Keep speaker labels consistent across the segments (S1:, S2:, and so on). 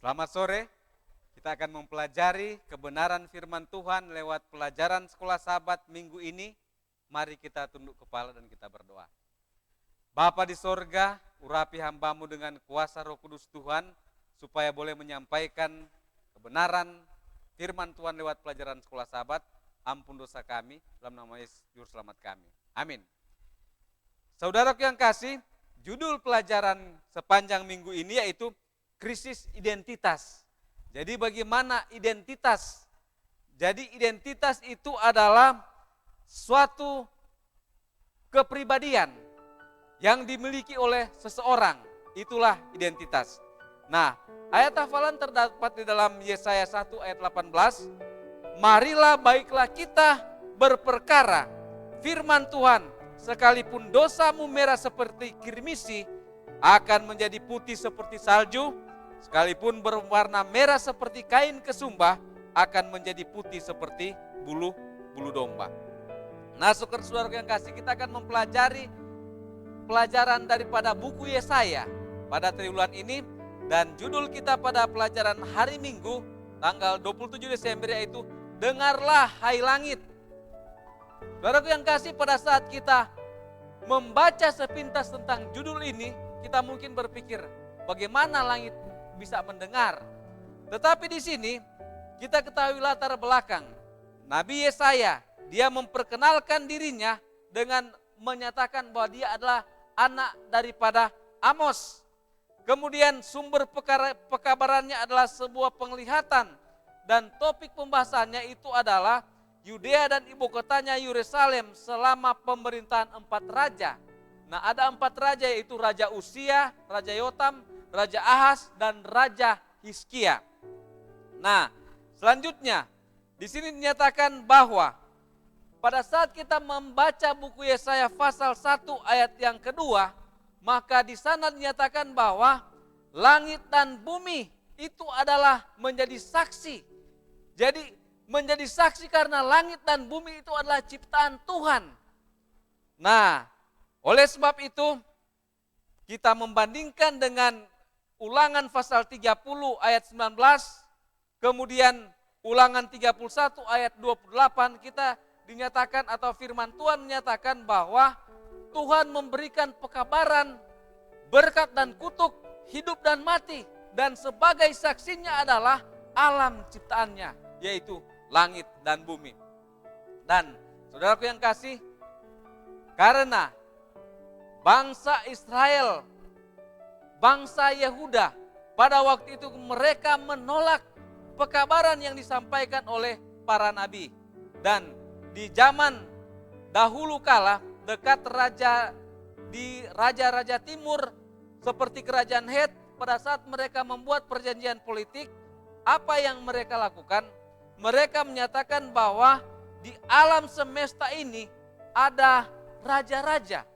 S1: Selamat sore, kita akan mempelajari kebenaran firman Tuhan lewat pelajaran sekolah sahabat minggu ini. Mari kita tunduk kepala dan kita berdoa. Bapa di sorga, urapi hambamu dengan kuasa Roh Kudus Tuhan, supaya boleh menyampaikan kebenaran firman Tuhan lewat pelajaran sekolah sahabat. Ampun dosa kami, dalam nama Yesus Juru Selamat kami. Amin. Saudaraku yang kasih, judul pelajaran sepanjang minggu ini yaitu krisis identitas. Jadi bagaimana identitas? Jadi identitas itu adalah suatu kepribadian yang dimiliki oleh seseorang. Itulah identitas. Nah, ayat hafalan terdapat di dalam Yesaya 1 ayat 18. Marilah baiklah kita berperkara firman Tuhan, sekalipun dosamu merah seperti kirmisi, akan menjadi putih seperti salju. Sekalipun berwarna merah seperti kain kesumbah, akan menjadi putih seperti bulu domba. Nah, saudara yang kasih, kita akan mempelajari pelajaran daripada buku Yesaya pada triwulan ini. Dan judul kita pada pelajaran hari Minggu tanggal 27 Desember yaitu Dengarlah hai langit. Saudaraku yang kasih, pada saat kita membaca sepintas tentang judul ini, kita mungkin berpikir bagaimana langit bisa mendengar. Tetapi di sini kita ketahui latar belakang. Nabi Yesaya, dia memperkenalkan dirinya dengan menyatakan bahwa dia adalah anak daripada Amos. Kemudian sumber pekabarannya adalah sebuah penglihatan, dan topik pembahasannya itu adalah Yudea dan ibu kotanya Yerusalem selama pemerintahan 4 raja. Nah, ada 4 raja, yaitu Raja Usia, Raja Yotam, Raja Ahaz, dan Raja Hizkia. Nah, selanjutnya di sini dinyatakan bahwa pada saat kita membaca buku Yesaya pasal 1 ayat yang kedua, maka di sana dinyatakan bahwa langit dan bumi itu adalah menjadi saksi. Jadi menjadi saksi karena langit dan bumi itu adalah ciptaan Tuhan. Nah, oleh sebab itu kita membandingkan dengan Ulangan pasal 30 ayat 19, kemudian Ulangan 31 ayat 28, kita dinyatakan atau firman Tuhan menyatakan bahwa Tuhan memberikan pekabaran, berkat dan kutuk, hidup dan mati, dan sebagai saksinya adalah alam ciptaannya, yaitu langit dan bumi. Dan saudaraku yang kasih, karena bangsa Israel, bangsa Yehuda, pada waktu itu mereka menolak pekabaran yang disampaikan oleh para nabi. Dan di zaman dahulu kala, dekat raja-raja timur seperti kerajaan Het, pada saat mereka membuat perjanjian politik, apa yang mereka lakukan? Mereka menyatakan bahwa di alam semesta ini ada raja-raja.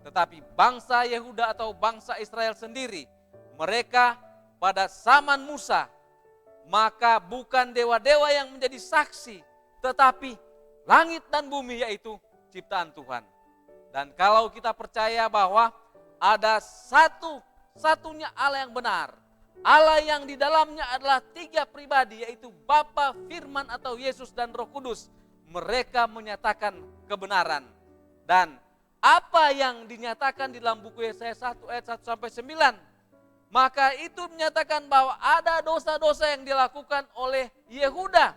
S1: Tetapi bangsa Yehuda atau bangsa Israel sendiri, mereka pada zaman Musa, maka bukan dewa-dewa yang menjadi saksi, tetapi langit dan bumi, yaitu ciptaan Tuhan. Dan kalau kita percaya bahwa ada satu-satunya Allah yang benar, Allah yang di dalamnya adalah 3 pribadi, yaitu Bapa, Firman atau Yesus dan Roh Kudus, mereka menyatakan kebenaran. Dan apa yang dinyatakan di dalam buku Yesaya 1 ayat 1 sampai 9, maka itu menyatakan bahwa ada dosa-dosa yang dilakukan oleh Yehuda.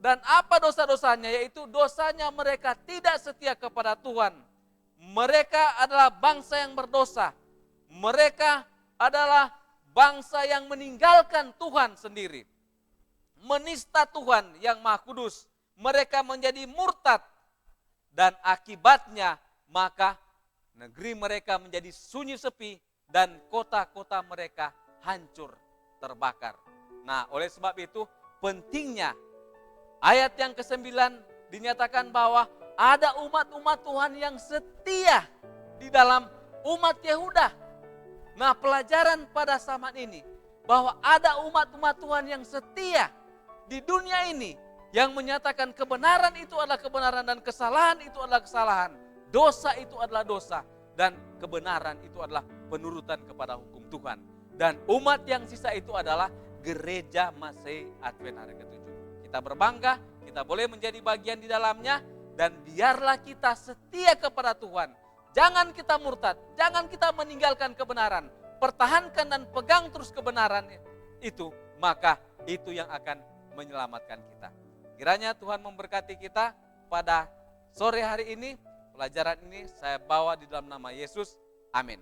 S1: Dan apa dosa-dosanya? Yaitu dosanya mereka tidak setia kepada Tuhan. Mereka adalah bangsa yang berdosa. Mereka adalah bangsa yang meninggalkan Tuhan sendiri, menista Tuhan yang Maha Kudus. Mereka menjadi murtad. Dan akibatnya maka negeri mereka menjadi sunyi sepi dan kota-kota mereka hancur terbakar. Nah, oleh sebab itu pentingnya ayat yang ke-9 dinyatakan bahwa ada umat-umat Tuhan yang setia di dalam umat Yehuda. Nah, pelajaran pada zaman ini bahwa ada umat-umat Tuhan yang setia di dunia ini, yang menyatakan kebenaran itu adalah kebenaran dan kesalahan itu adalah kesalahan. Dosa itu adalah dosa dan kebenaran itu adalah penurutan kepada hukum Tuhan. Dan umat yang sisa itu adalah gereja Masih Advent hari ke-7. Kita berbangga, kita boleh menjadi bagian di dalamnya, dan biarlah kita setia kepada Tuhan. Jangan kita murtad, jangan kita meninggalkan kebenaran. Pertahankan dan pegang terus kebenaran itu, maka itu yang akan menyelamatkan kita. Kiranya Tuhan memberkati kita pada sore hari ini. Pelajaran ini saya bawa di dalam nama Yesus. Amin.